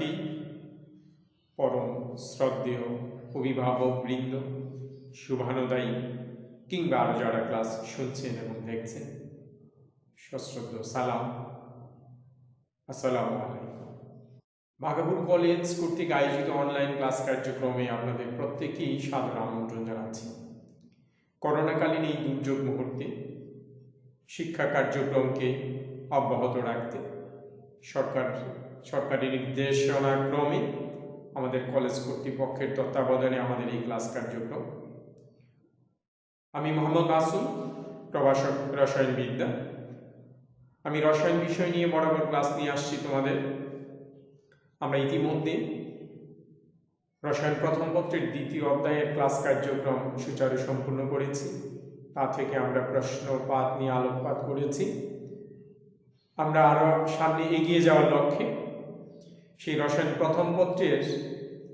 শিক্ষার্থী, পরম শ্রদ্ধেয় অভিভাবক বৃন্দ, শুভানুদায়ী কিংবা আরও যারা ক্লাস শুনছেন এবং দেখছেন, সশ্রদ্ধ সালাম, আসসালামু আলাইকুম। ভাগাপুর কলেজ কর্তৃক আয়োজিত অনলাইন ক্লাস কার্যক্রমে আপনাদের প্রত্যেকেই সাদর আমন্ত্রণ জানাচ্ছি। করোনাকালীন এই দুর্যোগ মুহূর্তে শিক্ষা কার্যক্রমকে অব্যাহত রাখতে সরকারি নির্দেশনা ক্রমে আমাদের কলেজ কর্তৃপক্ষের তত্ত্বাবধানে আমাদের এই ক্লাস কার্যক্রম। আমি মোহাম্মদ মাসুম, প্রভাষক রসায়নবিদ্যা। আমি রসায়ন বিষয় নিয়ে বরাবর ক্লাস নিয়ে আসছি তোমাদের। আমরা ইতিমধ্যে রসায়ন প্রথম পত্রের দ্বিতীয় অধ্যায়ের ক্লাস কার্যক্রম সুচারু সম্পূর্ণ করেছি। তা থেকে আমরা প্রশ্নপাত নিয়ে আলোকপাত করেছি। আমরা আরও সামনে এগিয়ে যাওয়ার লক্ষ্যে সেই রসায়ন প্রথম পত্রের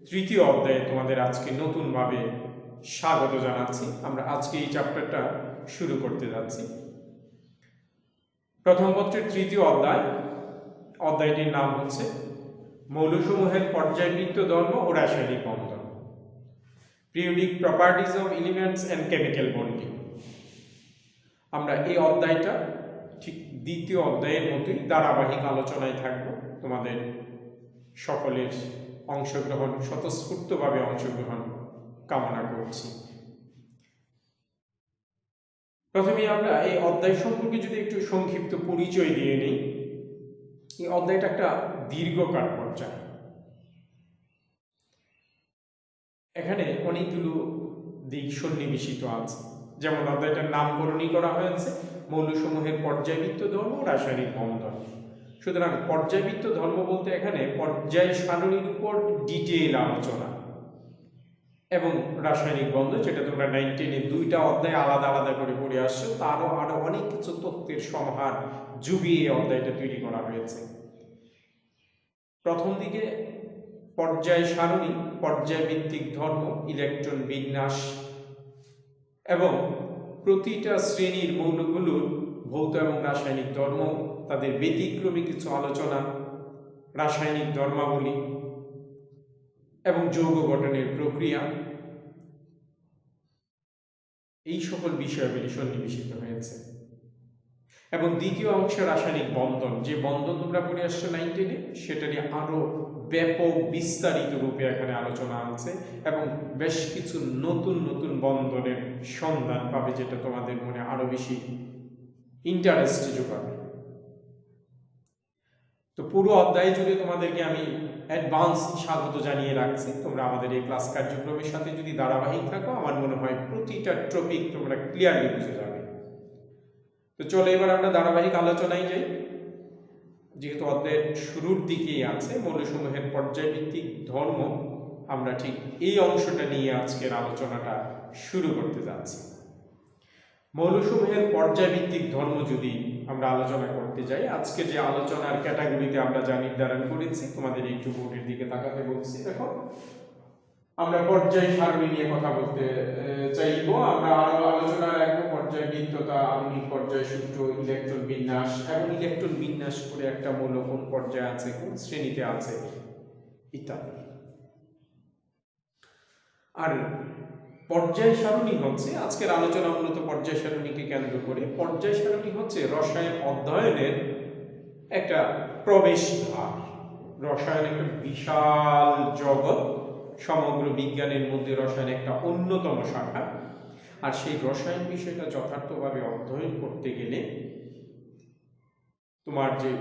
তৃতীয় অধ্যায়ে তোমাদের আজকে নতুনভাবে স্বাগত জানাচ্ছি। আমরা আজকে এই চ্যাপ্টারটা শুরু করতে যাচ্ছি। প্রথম পত্রের তৃতীয় অধ্যায়টির নাম হচ্ছে মৌলসমূহের পর্যায়বৃত্ত ধর্ম ও রাসায়নিক বন্ধন, periodic properties of elements and chemical bonding. আমরা এই অধ্যায়টা ঠিক দ্বিতীয় অধ্যায়ের মতোই ধারাবাহিক আলোচনায় থাকব। তোমাদের সকলের অংশগ্রহণ, স্বতঃস্ফূর্তভাবে অংশগ্রহণ কামনা করছি। প্রথমে আমরা এই অধ্যায় সম্পর্কে যদি একটু সংক্ষিপ্ত পরিচয় দিয়ে নিই। এই অধ্যায়টা একটা দীর্ঘকার পর্যায়। এখানে অনেকগুলো দিক সন্নিবেশিত আছে। যেমন অধ্যায়টার নামকরণই করা হয়েছে মৌলসমূহের পর্যায়বৃত্ত ধর্ম ও রাসায়নিক বন্ধন। সুতরাং পর্যায়বৃত্ত ধর্ম বলতে এখানে পর্যায় সারণীর উপর ডিটেইল আলোচনা, এবং রাসায়নিক বন্ধন যেটা তোমরা 9, 10 দুইটা অধ্যায় আলাদা আলাদা করে পড়ে আসছো, তারও আরো অনেক কিছু তথ্যের সমাহার জুবিয়ে অধ্যায়টা তৈরি করা হয়েছে। প্রথম দিকে পর্যায় সারণী, পর্যায়ভিত্তিক ধর্ম, ইলেকট্রন বিন্যাস এবং প্রতিটা শ্রেণীর মৌলগুলোর ভৌত এবং রাসায়নিক ধর্ম, তাদের ব্যতিক্রমী কিছু আলোচনা, রাসায়নিক ধর্মাবলী এবং যৌগ গঠনের প্রক্রিয়া, এই সকল বিষয়াবলী সন্নিবেশিত হয়েছে। এবং দ্বিতীয় অংশে রাসায়নিক বন্ধন, যে বন্ধন তোমরা পড়ে আসছো 9, 10, সেটারই আরো ব্যাপক বিস্তারিত রূপে এখানে আলোচনা আছে এবং বেশ কিছু নতুন নতুন বন্ধনের সন্ধান পাবে, যেটা তোমাদের মনে আরো বেশি ইন্টারেস্ট যোগাবে। তো পুরো অধ্যায় জুড়ে তোমাদেরকে আমি অ্যাডভান্স স্বাগত জানিয়ে রাখছি। তোমরা আমাদের এই ক্লাস কার্যক্রমের সাথে যদি ধারাবাহিক থাকো, আমার মনে হয় প্রতিটা টপিক তোমরা ক্লিয়ারলি বুঝে যাবে। তো চলো এবার আমরা ধারাবাহিক আলোচনায় যাই। যেহেতু অধ্যায়ের শুরুর দিকেই আছে মৌলসমূহের পর্যায়ভিত্তিক ধর্ম, আমরা ঠিক এই অংশটা নিয়ে আজকের আলোচনাটা শুরু করতে যাচ্ছি। মৌলসমূহের পর্যায়ভিত্তিক ধর্ম যদি আমরা আলোচনা করতে যাই, আজকে যে আলোচনার ক্যাটাগরিতে আমরা যা নির্ধারণ করেছি, তোমাদের একটু বোর্ডের দিকে তাকাতে বলছি। দেখো, আমরা পর্যায় সারণী নিয়ে কথা বলতে চাইব। আমরা আরো আলোচনা রাখবো পর্যায়বৃত্ততা, আধুনিক পর্যায় সূত্র, ইলেকট্রন বিন্যাস, এবং ইলেকট্রন বিন্যাস করে একটা মৌল কোন পর্যায়ে আছে, কোন শ্রেণীতে আছে, ইত্যাদি। আর পর্যায় সারণী হচ্ছে আজকের আলোচনা মূলত পর্যায় সারণীকে কেন্দ্র করে। পর্যায় সারণী হচ্ছে রসায়ন অধ্যয়নের একটা প্রবেশদ্বার। রসায়ন একটা বিশাল জগৎ, সমগ্র বিজ্ঞানের মধ্যে রসায়ন একটা অন্যতম শাখা। আর সেই রসায়ন বিষয়টা যথার্থভাবে অধ্যয়ন করতে গেলে তোমার যে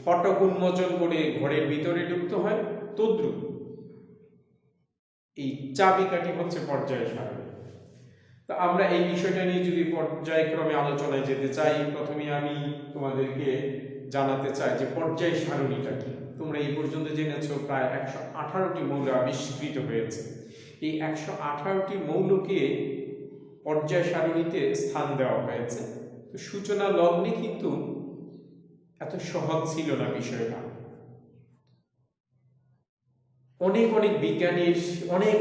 ফটক উন্মোচন করে ঘরের ভিতরে ঢুকতে হয়, তদ্রূপ এই চাবিকাঠি হচ্ছে পর্যায় সারণী। তো আমরা এই বিষয়টা নিয়ে যদি পর্যায়ক্রমে আলোচনায় যেতে চাই, প্রথমে আমি তোমাদেরকে জানাতে চাই যে পর্যায় সারণীটা কি। তোমরা এই পর্যন্ত জেনেছো প্রায় 118টি মৌল আবিষ্কৃত হয়েছে। এই 118টি মৌলকে পর্যায় সারণীতে স্থান দেওয়া হয়েছে। তো সূচনা লগ্নে কিন্তু এত সহজ ছিল না বিষয়টা। অনেক বিজ্ঞানীর,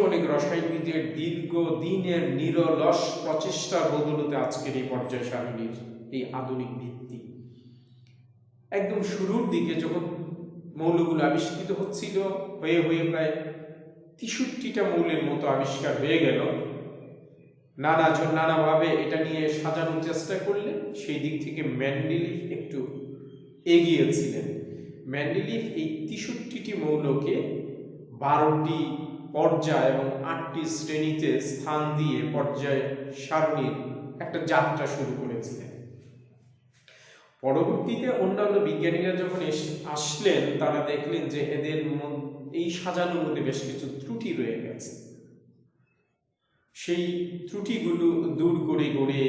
অনেক রসায়নবিদের দীর্ঘ দিনের নিরলস প্রচেষ্টার বদৌলতে আজকের এই পর্যায় সারণীর এই আধুনিক ভিত্তি। একদম শুরুর দিকে যখন মৌলগুলো আবিষ্কৃত হচ্ছিল, হয়ে হয়ে প্রায় 63টা মৌলের মতো আবিষ্কার হয়ে গেল। নানাজন নানাভাবে এটা নিয়ে সাজানোর চেষ্টা করলেন। সেই দিক থেকে মেন্ডেলিভ একটু এগিয়েছিলেন। মেন্ডেলিভ এই 63টি মৌলকে 12টি পর্যায় এবং 8টি শ্রেণীতে স্থান দিয়ে পর্যায় সারণীর একটা যাত্রা শুরু করেছিলেন। পরবর্তীতে অন্যান্য বিজ্ঞানীরা যখন আসলেন, তারা দেখলেন যে এদের এই সাজানোর মধ্যে বেশ কিছু ত্রুটি রয়ে গেছে। সেই ত্রুটিগুলো দূর করে করে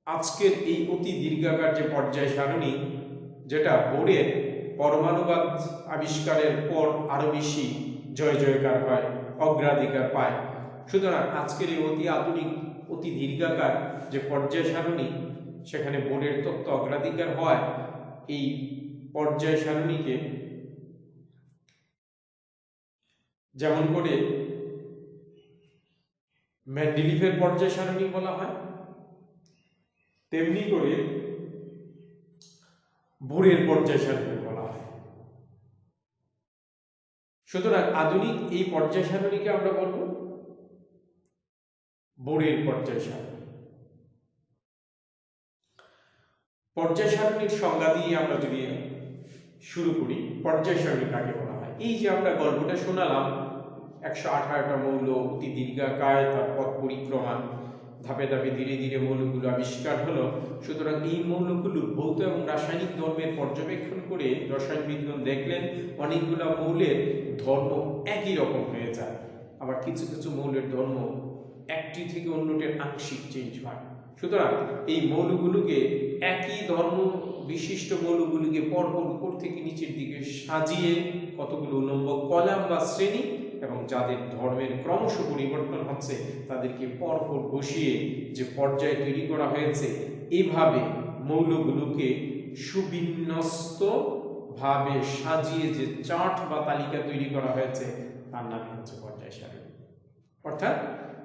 আজকের এই অতি দীর্ঘাকার যে পর্যায় সারণী, যেটা বোরের পরমাণুবাদ আবিষ্কারের পর আরো বেশি জয় জয়কার হয়, অগ্রাধিকার পায়। সুতরাং আজকের এই অতি আধুনিক অতি দীর্ঘাকার যে পর্যায় সারণী, সেখানে বোর্ডের তত্ত্ব অগ্রাধিকার হয়। এই পর্যায় সারণীকে যেমন করে মেন্ডেলিভের পর্যায় সারণী বলা হয়, তেমনি করে বোরের পর্যায় সারণী বলা হয়। সুতরাং আধুনিক এই পর্যায় সারণীকে আমরা বলব বোরের পর্যায় সারণী। পর্যায় সারণীর সংজ্ঞা দিয়ে আমরা যদি শুরু করি, পর্যায় সারণী কাকে বলা হয়? এই যে আমরা গল্পটা শোনালাম, 118টা মৌল, অতি দীর্ঘাকায়, তার পথ পরিক্রমা, ধাপে ধাপে ধীরে ধীরে মৌলগুলো আবিষ্কার হলো। সুতরাং এই মৌলগুলোর ভৌত এবং রাসায়নিক ধর্মের পর্যবেক্ষণ করে রসায়নবিদগণ দেখলেন অনেকগুলো মৌলের ধর্ম একই রকম হয়ে যায়, আবার কিছু কিছু মৌলের ধর্ম একটি থেকে অন্যটির আংশিক চেঞ্জ হয়। সুতরাং এই মৌলগুলোকে, একই ধর্ম বিশিষ্ট মৌলগুলোকে পরপর উপর থেকে নিচের দিকে সাজিয়ে কতগুলো উলম্ব কলাম বা শ্রেণী, এবং যাদের ধর্মের ক্রমশ পরিবর্তন হচ্ছে তাদেরকে পরপর বসিয়ে যে পর্যায় তৈরি করা হয়েছে, এইভাবে মৌলগুলোকে সুবিন্যস্ত ভাবে সাজিয়ে যে চার্ট বা তালিকা তৈরি করা হয়েছে, তার নাম হচ্ছে পর্যায় সারণী। অর্থাৎ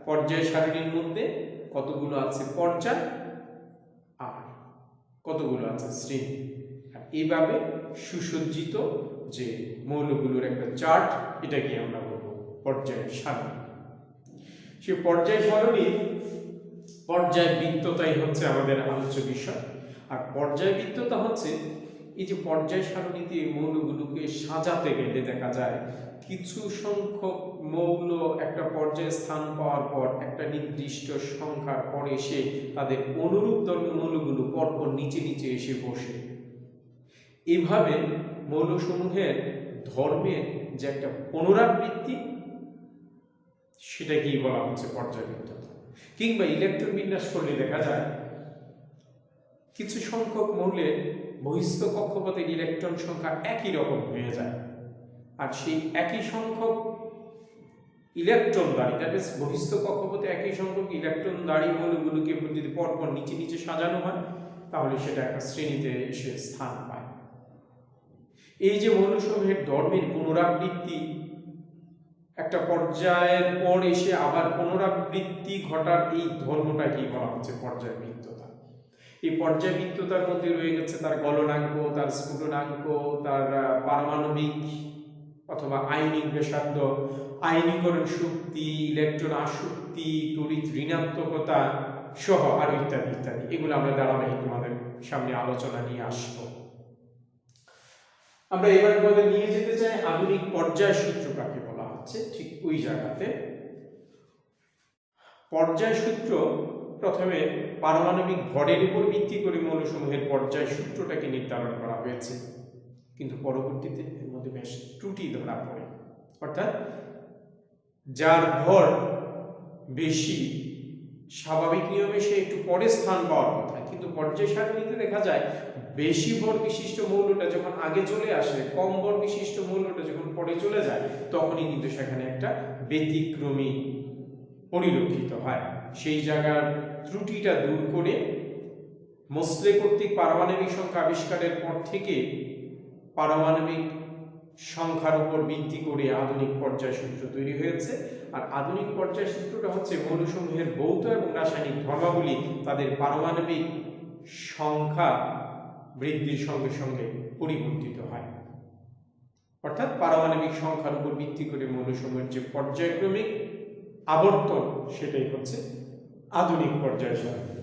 পর্যায় সারণীর মধ্যে কতগুলো আছে পর্যায় আর কতগুলো আছে শ্রেণী, আর এইভাবে সুসজ্জিত যে মৌলগুলোর একটা চার্ট, এটাকে আমরা বলবো পর্যায় সারণী। সে পর্যায় সারণীর পর্যায়বৃত্ততাই হচ্ছে আমাদের আলোচ্য বিষয়। আর পর্যায়বৃত্ততা হচ্ছে এই যে পর্যায় সারণীতে মৌলগুলোকে সাজাতে গেলে দেখা যায় কিছু সংখ্যক মৌল একটা পর্যায়ে স্থান পাওয়ার পর একটা নির্দিষ্ট সংখ্যার পর এসে তাদের অনুরূপ মৌলগুলো পরপর নিচে নিচে এসে বসে। এভাবে মৌলসমূহের ধর্মের যে একটা পুনরাবৃত্তি, সেটাকেই বলা হচ্ছে পর্যায়বৃত্ততা। কিংবা ইলেকট্রন বিন্যাস করলে দেখা যায় কিছু সংখ্যক মৌলের বহিস্থ কক্ষপথের ইলেকট্রন সংখ্যা একই রকম হয়ে যায়, আর সেই একই সংখ্যক ইলেকট্রন দাড়ি, দ্যাট মিন্স বহিস্থ কক্ষপথে একই সংখ্যক ইলেকট্রন দাড়ি মৌলগুলোকে যদি পরপর নিচে নিচে সাজানো হয়, তাহলে সেটা একটা শ্রেণীতে এসে স্থান পায়। এই যে মৌলসমূহের ধর্মের পুনরাবৃত্তি, একটা পর্যায়ের পর এসে আবার পুনরাবৃত্তি ঘটার এই ধর্মটাকেই বলা হচ্ছে পর্যায়বৃত্ততা। এই পর্যায়বৃত্ততার মধ্যে রয়ে গেছে তার গলনাঙ্ক, তার স্ফুটনাঙ্ক, তার পারমাণবিক অথবা আয়নিক ব্যাসার্ধ, আয়নীকরণ শক্তি, ইলেকট্রন আসক্তি, তড়িৎ ঋণাত্মকতা সহ আরো ইত্যাদি ইত্যাদি। এগুলো আমরা ধারাবাহিক তোমাদের সামনে আলোচনা নিয়ে আসবো। আমরা এবার তোমাদের নিয়ে যেতে চাই আধুনিক পর্যায় সূত্র কাকে বলা হচ্ছে। ঠিক ওই জায়গাতে পর্যায় সূত্র প্রথমে পারমাণবিক ভরের উপর ভিত্তি করে মৌলসমূহের পর্যায় সূত্রটাকে নির্ধারণ করা হয়েছে, কিন্তু পরবর্তীতে এর মধ্যে বেশ ত্রুটি ধরা পড়ে। অর্থাৎ যার ভর বেশি, স্বাভাবিক নিয়মে সে একটু পরে স্থান পাওয়ার কথা, কিন্তু পর্যায় সারণীতে দেখা যায় বেশি ভর বিশিষ্ট মৌলটা যখন আগে চলে আসে, কম ভর বিশিষ্ট মৌলটা যখন পরে চলে যায়, তখনই কিন্তু সেখানে একটা ব্যতিক্রমী পরিলক্ষিত হয়। সেই জায়গার ত্রুটিটা দূর করে মোসলে কর্তৃক পারমাণবিক সংখ্যা আবিষ্কারের পর থেকে পারমাণবিক সংখ্যার উপর ভিত্তি করে আধুনিক পর্যায় সূত্র তৈরি হয়েছে। আর আধুনিক পর্যায় সূত্রটা হচ্ছে মৌলসমূহের ভৌত এবং রাসায়নিক ধর্মাবলী তাদের পারমাণবিক সংখ্যা বৃদ্ধির সঙ্গে সঙ্গে পরিবর্তিত হয়। অর্থাৎ পারমাণবিক সংখ্যার উপর ভিত্তি করে মৌলসমূহের যে পর্যায়ক্রমিক আবর্তন সেটাই হচ্ছে আধুনিক পর্যায় সারণী।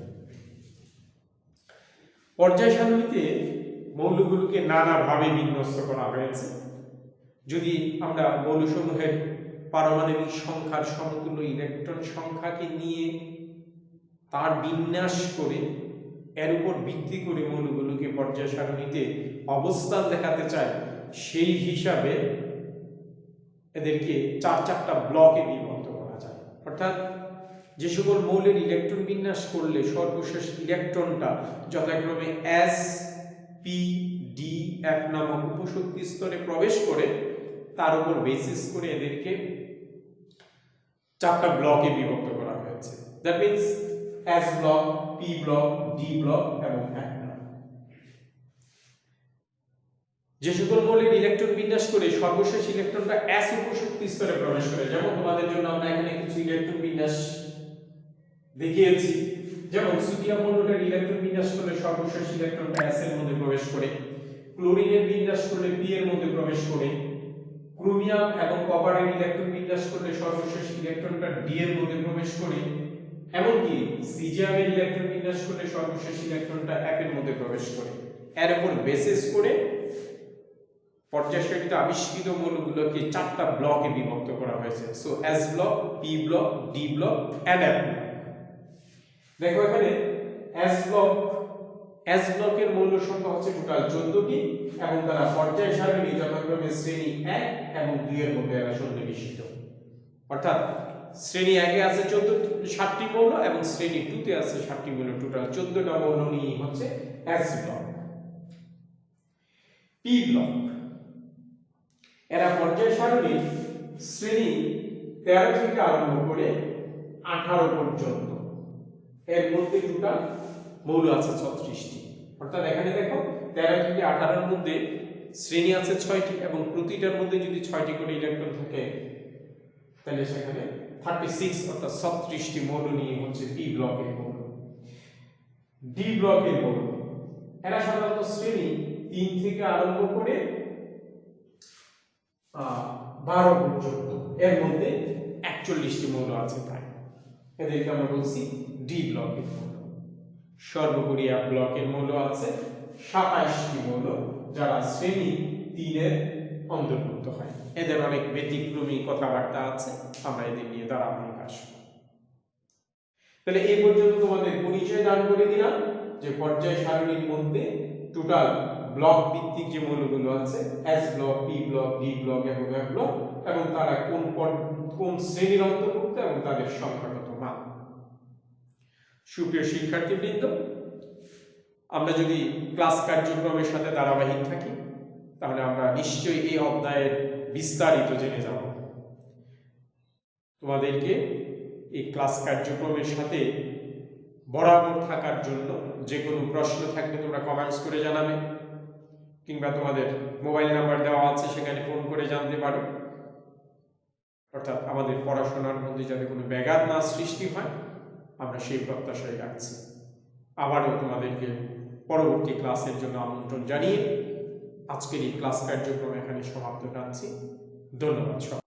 পর্যায় সারণীতে মৌলগুলোকে নানাভাবে বিন্যস্ত করা হয়েছে। যদি আমরা মৌলসমূহের পারমাণবিক সংখ্যার সমতুল্য ইলেকট্রন সংখ্যাকে নিয়ে তার বিন্যাস করে এর উপর ভিত্তি করে মৌলগুলোকে পর্যায় সারণীতে অবস্থান দেখাতে চাই, সেই হিসাবে এদেরকে চারটা ব্লকে বিভক্ত করা যায়। অর্থাৎ যে সকল মৌলের ইলেকট্রন বিন্যাস করলে সর্বশেষ ইলেকট্রনটা যথাক্রমে S, P, D, F নামক উপশক্তি স্তরে প্রবেশ করে তার উপর বেসিস করে এদেরকে চারটা ব্লকে বিভক্ত করা হয়েছে। That means S block, P block, D block এবং F ব্লক। যে সকল মৌলের ইলেকট্রন বিন্যাস করে সর্বশেষ ইলেকট্রনটা S উপশক্তি স্তরে প্রবেশ করে, যেমন তোমাদের জন্য আমরা এখানে কিছু ইলেকট্রন বিন্যাস দেখিয়েছি। যেমন সোডিয়াম মৌলটার ইলেকট্রন বিন্যাস করলে সর্বশেষ ইলেকট্রনটা S এর মধ্যে প্রবেশ করে, ক্লোরিনের বিন্যাস করলে P এর মধ্যে প্রবেশ করে, ক্রোমিয়াম এবং কপারের ইলেকট্রন বিন্যাস করলে সর্বশেষ ইলেকট্রনটা D এর মধ্যে প্রবেশ করে, এমনকি সিজিয়ামের ইলেকট্রন বিন্যাস করলে সর্বশেষ ইলেকট্রনটা F এর মধ্যে প্রবেশ করে। এর উপর বেসিস করে পর্যায় সারণীতে আবিষ্কৃত মৌলগুলোকে চারটা ব্লকে বিভক্ত করা হয়েছে। So S block, P block, D block and F block. দেখো এখানে S ব্লকের মৌল সংখ্যা হচ্ছে টোটাল 14টি এবং তারা পর্যায় সারণী যথাক্রমে শ্রেণী 1 এবং 2 এর মধ্যে এরা সন্নিবেশিত। অর্থাৎ শ্রেণী 1 এ আছে 7টি মৌল এবং শ্রেণী 2 তে আছে 7টি মৌল, টোটাল 14টা মৌল নিয়ে হচ্ছে S ব্লক। P ব্লক এরা পর্যায় সারণী শ্রেণী 13 থেকে আরম্ভ করে 18 পর্যন্ত, এর মধ্যে টোটাল মৌল আছে 36টি। অর্থাৎ এখানে দেখো 13 থেকে 18 এর মধ্যে শ্রেণী আছে 6টি এবং প্রতিটার মধ্যে যদি 6টি করে ইলেকট্রন থাকে তাহলে সেখানে 36 অর্থাৎ 36টি মৌল নিয়ে হচ্ছে P ব্লকের মৌল। D ব্লকের মৌল এরা সাধারণত শ্রেণী 3 থেকে আরম্ভ করে 12 পর্যন্ত, এর মধ্যে 41টি মৌল আছে প্রায়, এদেরকে আমরা বলছি D ব্লকের মৌল। সর্বোপরি F ব্লকের মৌল আছে 27টি মৌল, যারা শ্রেণী 3 এর অন্তর্ভুক্ত হয়। এদের অনেক ব্যতিক্রমী কথাবার্তা আছে, আমরা এদের নিয়ে ধারাবাহিক আসব। তাহলে এই পর্যন্ত তোমাদের পরিচয় দান করে দিলাম যে পর্যায় সারণীর মধ্যে টোটাল ব্লক ভিত্তিক যে মৌলগুলো আছে S block, P block, D block এবং F ব্লক, এবং তারা কোন শ্রেণীর অন্তর্ভুক্ত এবং তাদের সংখ্যাগত মান। সুপ্রিয় শিক্ষার্থীবৃন্দ, আমরা যদি ক্লাস কার্যক্রমের সাথে ধারাবাহিক থাকি তাহলে আমরা নিশ্চয়ই এই অধ্যায়ের বিস্তারিত জেনে যাব। তোমাদেরকে এই ক্লাস কার্যক্রমের সাথে বরাবর থাকার জন্য যে কোনো প্রশ্ন থাকলে তোমরা কমেন্টস করে জানাবে, কিংবা তোমাদের মোবাইল নাম্বার দেওয়া আছে সেখানে ফোন করে জানতে পারো। অর্থাৎ আমাদের পড়াশোনার মধ্যে যাতে কোনো ব্যাঘাত না সৃষ্টি হয় আমরা সেই প্রত্যাশাই রাখছি। আবারও তোমাদেরকে পরবর্তী ক্লাসের জন্য আমন্ত্রণ জানিয়ে আজকের এই ক্লাস কার্যক্রম এখানে সমাপ্ত টানছি। ধন্যবাদ।